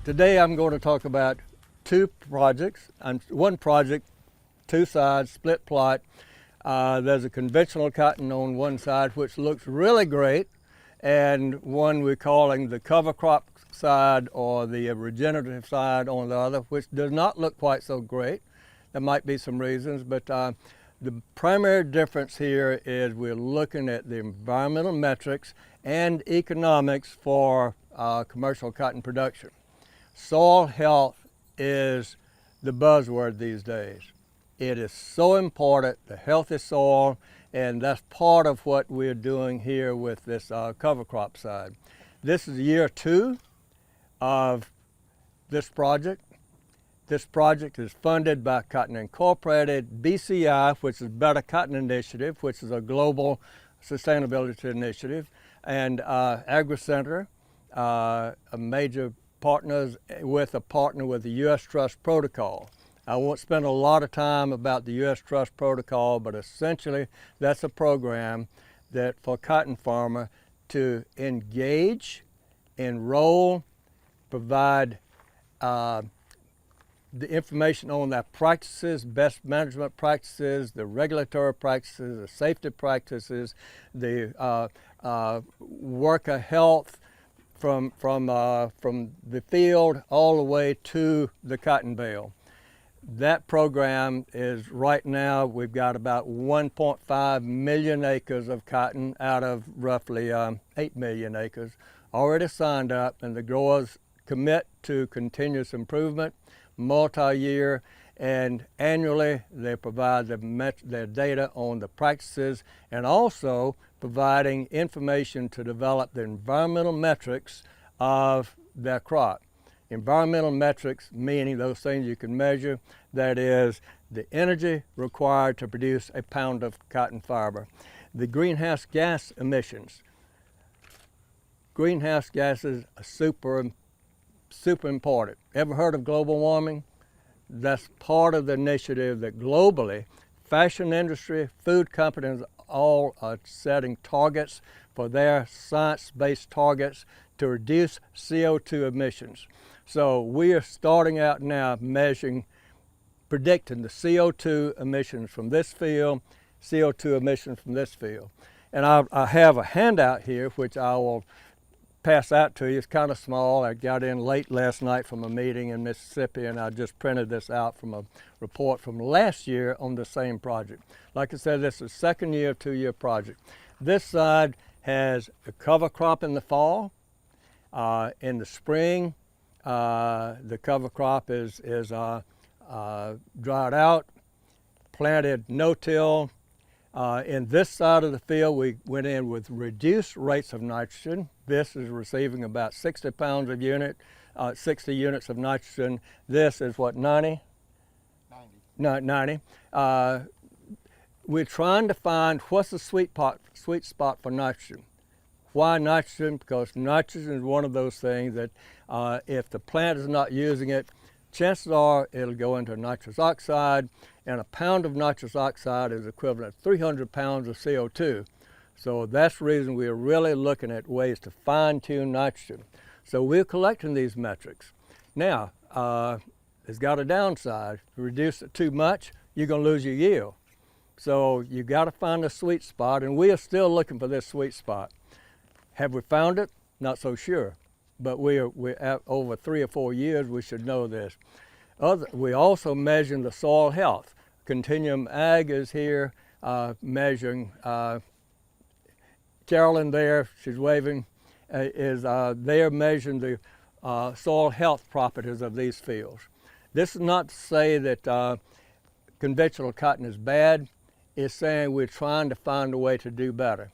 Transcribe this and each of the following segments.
Today I'm going to talk about two projects. One project, two sides, split plot. There's a conventional cotton on one side which looks really great, and one we're calling the cover crop side or the regenerative side on the other, which does not look quite so great. There might be some reasons, but the primary difference here is we're looking at the environmental metrics and economics for commercial cotton production. Soil health is the buzzword these days. It is so important, the healthy soil, and that's part of what we're doing here with this cover crop side. This is year 2 of this project. This project is funded by Cotton Incorporated, BCI, which is Better Cotton Initiative, which is a global sustainability initiative, and AgriCenter, a major partners with a partner with the U.S. Trust Protocol. I won't spend a lot of time about the U.S. Trust Protocol, but essentially that's a program that for cotton farmer to engage, enroll, provide the information on their practices, best management practices, the regulatory practices, the safety practices, the worker health, from the field all the way to the cotton bale. That program is right now, we've got about 1.5 million acres of cotton out of roughly 8 million acres already signed up, and the growers commit to continuous improvement, multi-year, and annually they provide their data on the practices and also providing information to develop the environmental metrics of their crop. Environmental metrics meaning those things you can measure, that is the energy required to produce a pound of cotton fiber. The greenhouse gas emissions. Greenhouse gases are super important. Ever heard of global warming? That's part of the initiative that globally, fashion industry, food companies, all are setting targets for their science-based targets to reduce CO2 emissions. So we are starting out now predicting the CO2 emissions from this field, CO2 emissions from this field. And I have a handout here which I will pass out to you. It's kind of small. I got in late last night from a meeting in Mississippi, and I just printed this out from a report from last year on the same project. Like I said, this is the second year, 2-year project. This side has a cover crop in the fall. In the spring, the cover crop is dried out, planted no-till. In this side of the field, we went in with reduced rates of nitrogen. This is receiving about 60 pounds of unit, 60 units of nitrogen. This is what, 90? 90. We're trying to find what's the sweet spot for nitrogen. Why nitrogen? Because nitrogen is one of those things that if the plant is not using it, chances are it'll go into nitrous oxide, and a pound of nitrous oxide is equivalent to 300 pounds of CO2. So that's the reason we're really looking at ways to fine-tune nitrogen. So we're collecting these metrics. Now, it's got a downside. If you reduce it too much, you're going to lose your yield. So you've got to find a sweet spot, and we are still looking for this sweet spot. Have we found it? Not so sure. But we're at over 3 or 4 years, we should know this. We also measure the soil health. Continuum Ag is here measuring. Carolyn there, she's waving, they're measuring the soil health properties of these fields. This is not to say that conventional cotton is bad. It's saying we're trying to find a way to do better.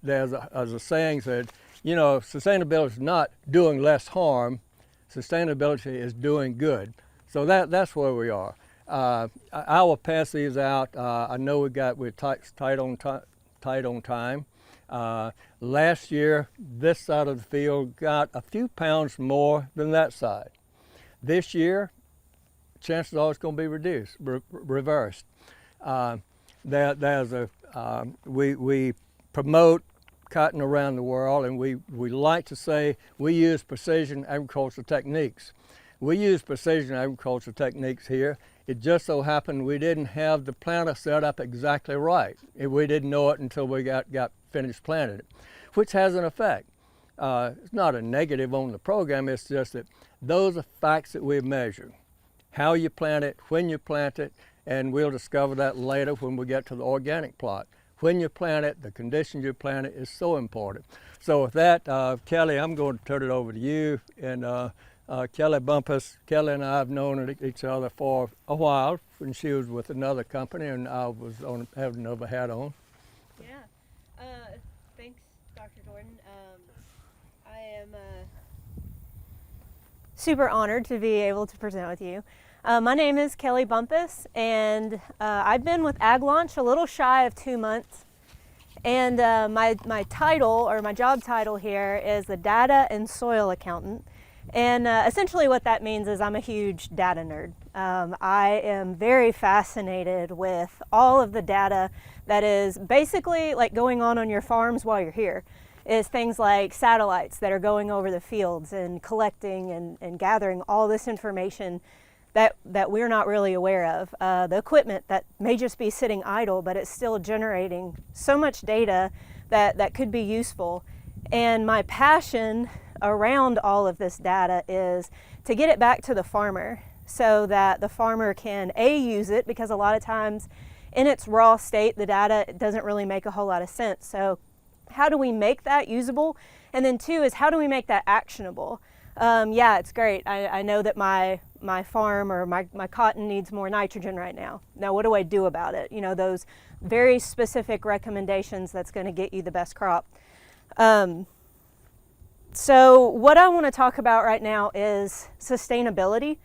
There's a saying that, you know, sustainability is not doing less harm, sustainability is doing good. So that's where we are. I will pass these out. I know we're tight on time. Last year, this side of the field got a few pounds more than that side. This year, chances are it's going to be reversed. We promote cotton around the world, and we like to say we use precision agricultural techniques. We use precision agricultural techniques here. It just so happened we didn't have the planter set up exactly right. We didn't know it until we got finished planting it, which has an effect. It's not a negative on the program, it's just that those are facts that we measure. How you plant it, when you plant it, and we'll discover that later when we get to the organic plot. When you plant it, the conditions you plant it is so important. So with that, Kelly, I'm going to turn it over to you. And Kelly Bumpus, Kelly and I have known each other for a while when she was with another company and I was having another hat on. Yeah, thanks, Dr. Jordan. I am super honored to be able to present with you. My name is Kelly Bumpus, and I've been with Ag Launch a little shy of 2 months. And my title, or my job title here, is the Data and Soil Accountant. And essentially what that means is I'm a huge data nerd. I am very fascinated with all of the data that is basically like going on your farms while you're here. Is things like satellites that are going over the fields and collecting and gathering all this information that we're not really aware of. The equipment that may just be sitting idle, but it's still generating so much data that could be useful. And my passion around all of this data is to get it back to the farmer so that the farmer can use it, because a lot of times in its raw state the data doesn't really make a whole lot of sense. So how do we make that usable? And then two is, how do we make that actionable? Yeah, it's great. I know that my farm or my cotton needs more nitrogen right now. Now, what do I do about it? You know, those very specific recommendations that's going to get you the best crop. So what I want to talk about right now is sustainability.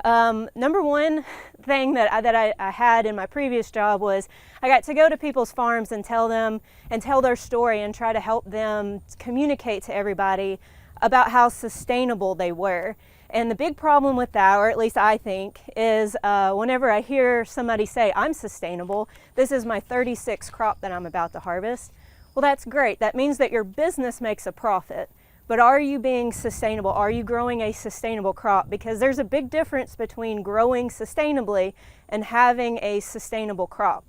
Number one thing that I had in my previous job was I got to go to people's farms and tell their story and try to help them communicate to everybody about how sustainable they were. And the big problem with that, or at least I think, is whenever I hear somebody say, I'm sustainable, this is my 36th crop that I'm about to harvest. Well, that's great. That means that your business makes a profit. But are you being sustainable? Are you growing a sustainable crop? Because there's a big difference between growing sustainably and having a sustainable crop.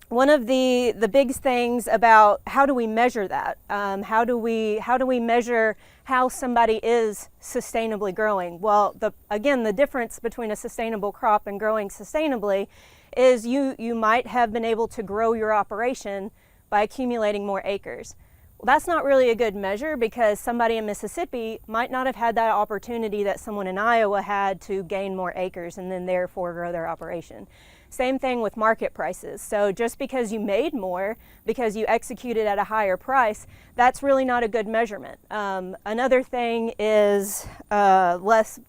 One of the big things about how do we measure that? How do we measure how somebody is sustainably growing? Well, again, the difference between a sustainable crop and growing sustainably is you might have been able to grow your operation by accumulating more acres. Well, that's not really a good measure, because somebody in Mississippi might not have had that opportunity that someone in Iowa had to gain more acres and then therefore grow their operation. Same thing with market prices. So just because you made more, because you executed at a higher price, that's really not a good measurement. Another thing is lessening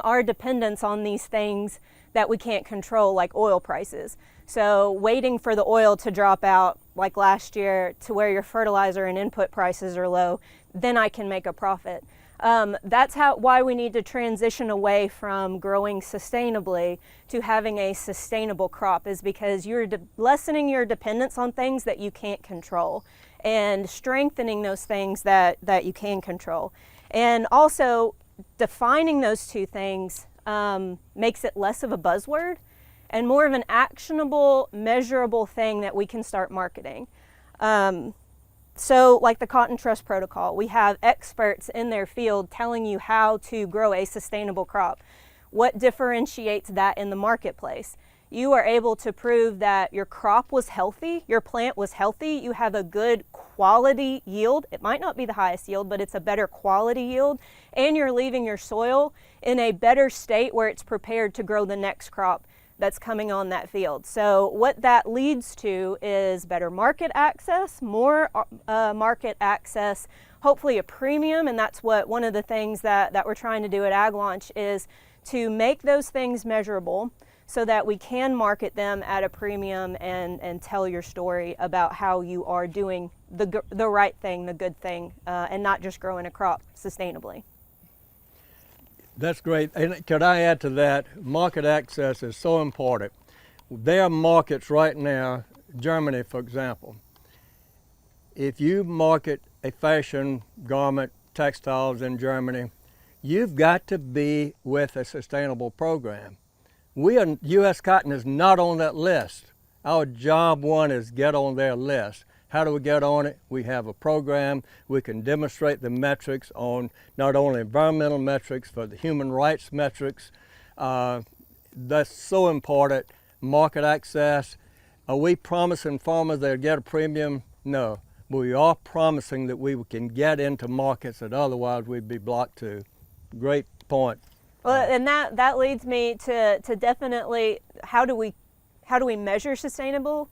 our dependence on these things that we can't control, like oil prices. So waiting for the oil to drop out, like last year, to where your fertilizer and input prices are low, then I can make a profit. That's why we need to transition away from growing sustainably to having a sustainable crop, is because you're lessening your dependence on things that you can't control and strengthening those things that you can control. And also defining those two things makes it less of a buzzword and more of an actionable, measurable thing that we can start marketing. So like the Cotton Trust Protocol, we have experts in their field telling you how to grow a sustainable crop. What differentiates that in the marketplace? You are able to prove that your crop was healthy, your plant was healthy, you have a good quality yield. It might not be the highest yield, but it's a better quality yield, and you're leaving your soil in a better state where it's prepared to grow the next crop that's coming on that field. So what that leads to is better market access, more market access, hopefully a premium, and that's what one of the things that we're trying to do at Ag Launch is to make those things measurable so that we can market them at a premium and tell your story about how you are doing the right thing, the good thing, and not just growing a crop sustainably. That's great. And could I add to that, market access is so important. There are markets right now, Germany, for example. if you market a fashion garment, textiles in Germany, you've got to be with a sustainable program. U.S. Cotton is not on that list. Our job one is get on their list. How do we get on it? We have a program. We can demonstrate the metrics on not only environmental metrics, but the human rights metrics. That's so important. Market access. Are we promising farmers they'll get a premium? No. But we are promising that we can get into markets that otherwise we'd be blocked to. Great point. Well, and that leads me to definitely how do we measure sustainable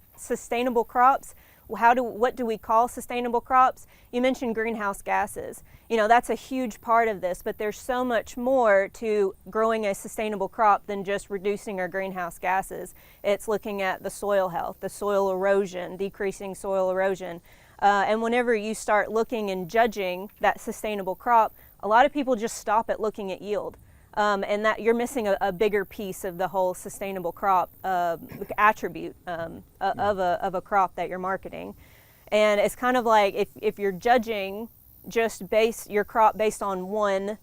crops? What do we call sustainable crops? You mentioned greenhouse gases. You know, that's a huge part of this, but there's so much more to growing a sustainable crop than just reducing our greenhouse gases. It's looking at the soil health, the soil erosion, decreasing soil erosion. And whenever you start looking and judging that sustainable crop, a lot of people just stop at looking at yield. And that you're missing a bigger piece of the whole sustainable crop attribute of a crop that you're marketing. And it's kind of like if you're judging just your crop based on one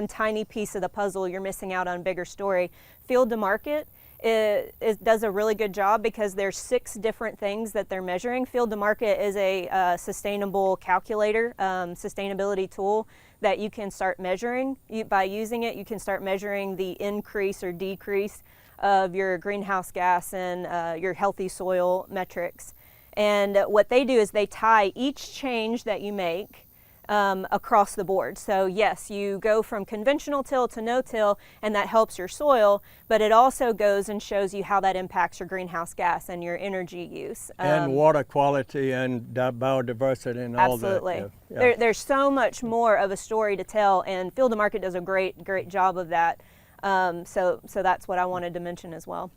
tiny piece of the puzzle, you're missing out on a bigger story. Field to market it does a really good job because there's 6 different things that they're measuring. Field to market is a sustainable calculator, sustainability tool that you can start measuring. By using it, you can start measuring the increase or decrease of your greenhouse gas and your healthy soil metrics. And what they do is they tie each change that you make across the board. So yes, you go from conventional till to no-till, and that helps your soil, but it also goes and shows you how that impacts your greenhouse gas and your energy use. And water quality and biodiversity and all that. Absolutely. Yeah. There's so much more of a story to tell, and Field to Market does a great job of that. So that's what I wanted to mention as well.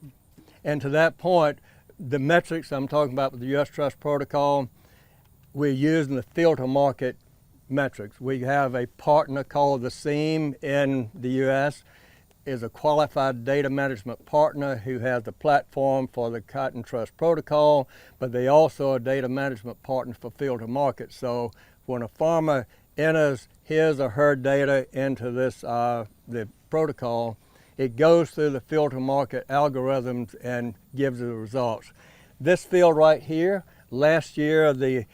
And to that point, the metrics I'm talking about with the U.S. Trust Protocol, we're using the Field to Market metrics. We have a partner called the SEAM in the U.S. is a qualified data management partner who has the platform for the Cotton Trust Protocol, but they also are a data management partner for Field to Market. So when a farmer enters his or her data into this the protocol, it goes through the Field to Market algorithms and gives the results. This field right here, last year the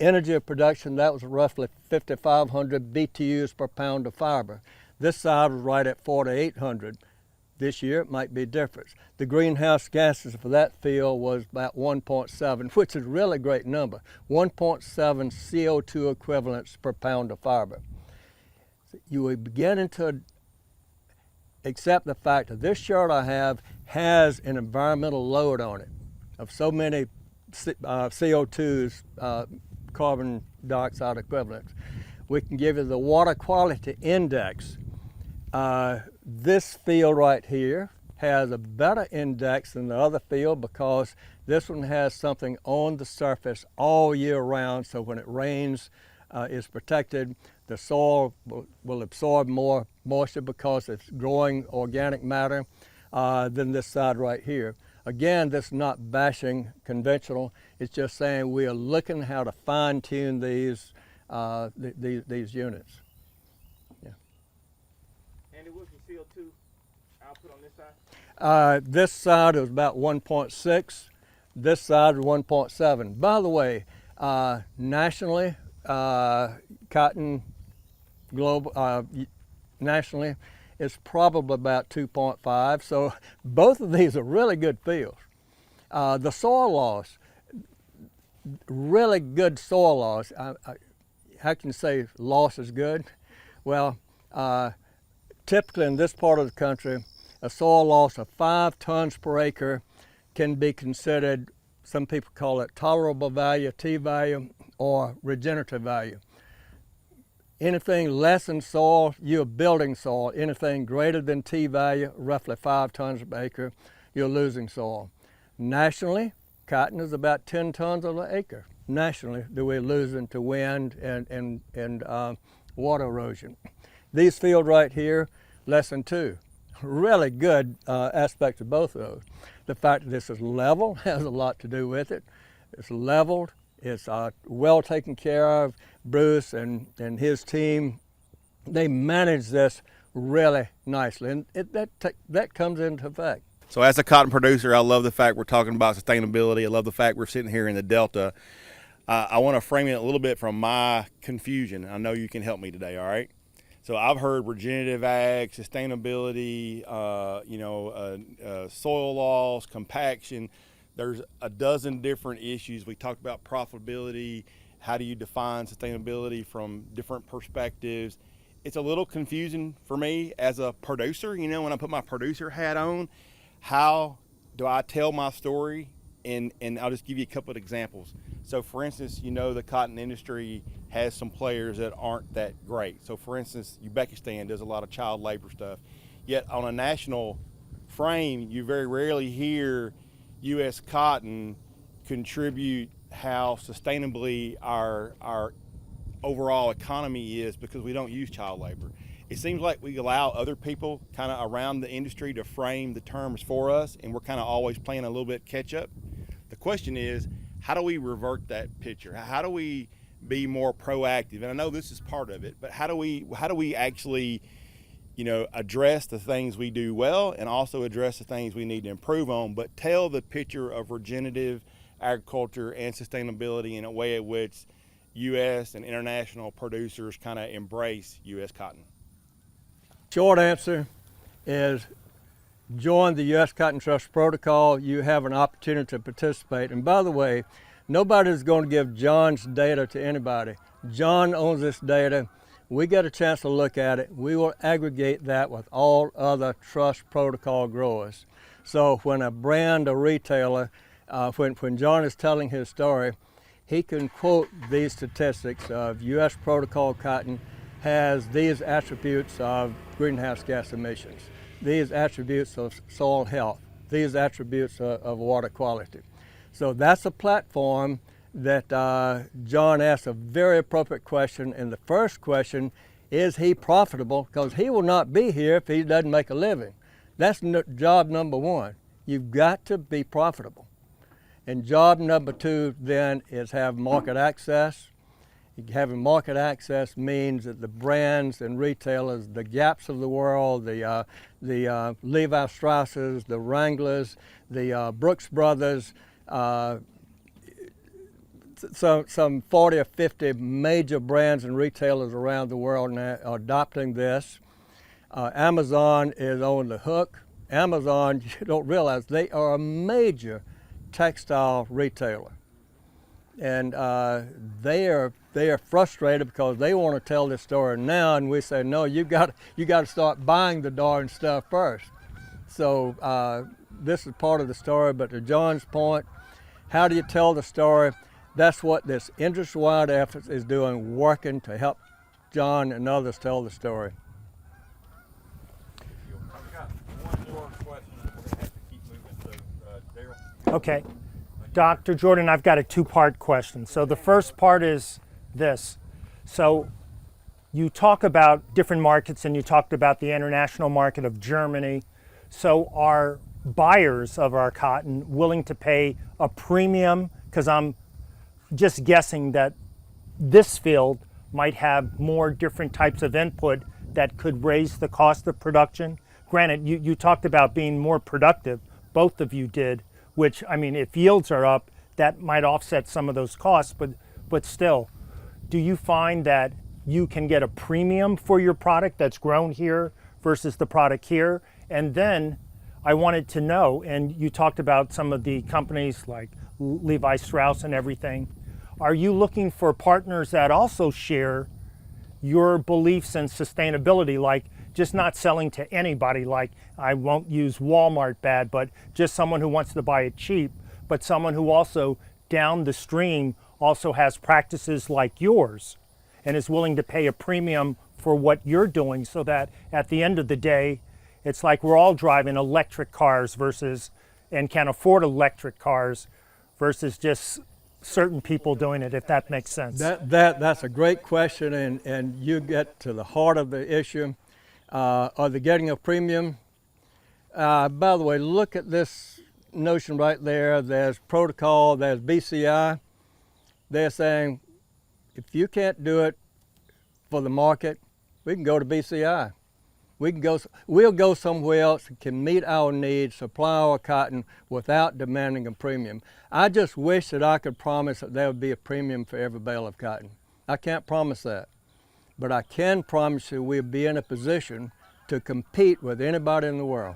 energy of production, that was roughly 5,500 BTUs per pound of fiber. This side was right at 4,800. This year it might be different. The greenhouse gases for that field was about 1.7, which is a really great number. 1.7 CO2 equivalents per pound of fiber. You are beginning to accept the fact that this chart I have has an environmental load on it of so many CO2s, carbon dioxide equivalents. We can give you the water quality index. This field right here has a better index than the other field because this one has something on the surface all year round, so when it rains, it's protected. The soil will absorb more moisture because it's growing organic matter than this side right here. Again, this is not bashing conventional. It's just saying we are looking how to fine-tune these units. Yeah. Andy, what's the CO2 output on this side? This side is about 1.6. This side is 1.7. By the way, nationally, cotton global nationally is probably about 2.5. So both of these are really good fields. The soil loss, really good soil loss. How can you say loss is good? Well, typically in this part of the country, a soil loss of 5 tons per acre can be considered, some people call it tolerable value, T value, or regenerative value. Anything less than soil, you're building soil. Anything greater than T value, roughly 5 tons per acre, you're losing soil. Nationally, cotton is about 10 tons an acre. Nationally, that we're losing to wind and water erosion. These fields right here, less than 2. Really good aspect of both of those. The fact that this is level has a lot to do with it. It's leveled. It's well taken care of. Bruce and his team, they manage this really nicely, and that comes into effect. So as a cotton producer, I love the fact we're talking about sustainability. I love the fact we're sitting here in the Delta. I want to frame it a little bit from my confusion. I know you can help me today, all right? So I've heard regenerative ag, sustainability, soil loss, compaction. There's a dozen different issues. We talked about profitability. How do you define sustainability from different perspectives? It's a little confusing for me as a producer. You know, when I put my producer hat on, how do I tell my story? And I'll just give you a couple of examples. So for instance, you know, the cotton industry has some players that aren't that great. So for instance, Uzbekistan does a lot of child labor stuff. Yet on a national frame, you very rarely hear U.S. cotton contribute how sustainably our overall economy is, because we don't use child labor. It seems like we allow other people kind of around the industry to frame the terms for us, and we're kind of always playing a little bit catch up. The question is, how do we revert that picture? How do we be more proactive? And I know this is part of it, but how do we actually, you know, address the things we do well and also address the things we need to improve on, but tell the picture of regenerative agriculture and sustainability in a way in which U.S. and international producers kind of embrace U.S. cotton? Short answer is join the U.S. Cotton Trust Protocol. You have an opportunity to participate. And by the way, nobody's going to give John's data to anybody. John owns this data. We get a chance to look at it. We will aggregate that with all other trust protocol growers. So when a brand or retailer, when John is telling his story, he can quote these statistics of U.S. protocol cotton has these attributes of greenhouse gas emissions, these attributes of soil health, these attributes of water quality. So that's a platform that John asked a very appropriate question. And the first question, is he profitable? Because he will not be here if he doesn't make a living. That's job number one. You've got to be profitable. And job number two then is have market access. Having market access means that the brands and retailers, the Gaps of the world, the Levi Strausses, the Wranglers, the Brooks Brothers, some 40 or 50 major brands and retailers around the world now are adopting this. Amazon is on the hook. Amazon, you don't realize, they are a major textile retailer. And they are frustrated because they want to tell this story now, and we say, no, you got to start buying the darn stuff first. So this is part of the story, but to John's point, how do you tell the story? That's what this industry-wide effort is doing, working to help John and others tell the story. I've got one more question and we're going to have to keep moving, so Daryl. Okay. Dr. Jordan, I've got a two-part question. So the first part is this. So you talk about different markets and you talked about the international market of Germany. So are buyers of our cotton willing to pay a premium? Because I'm just guessing that this field might have more different types of input that could raise the cost of production. Granted, you talked about being more productive, both of you did, which, I mean, if yields are up, that might offset some of those costs, but still, do you find that you can get a premium for your product that's grown here versus the product here? And then I wanted to know, and you talked about some of the companies like Levi Strauss and everything, are you looking for partners that also share your beliefs in sustainability, like just not selling to anybody, like I won't use Walmart bad, but just someone who wants to buy it cheap, but someone who also down the stream also has practices like yours and is willing to pay a premium for what you're doing, so that at the end of the day, it's like we're all driving electric cars versus, and can afford electric cars versus just certain people doing it, if that makes sense. That's a great question, and you get to the heart of the issue. Are they getting a premium? By the way, look at this notion right there. There's protocol, there's BCI. They're saying, if you can't do it for the market, we can go to BCI. We'll go somewhere else that can meet our needs, supply our cotton without demanding a premium. I just wish that I could promise that there would be a premium for every bale of cotton. I can't promise that, but I can promise you we'll be in a position to compete with anybody in the world.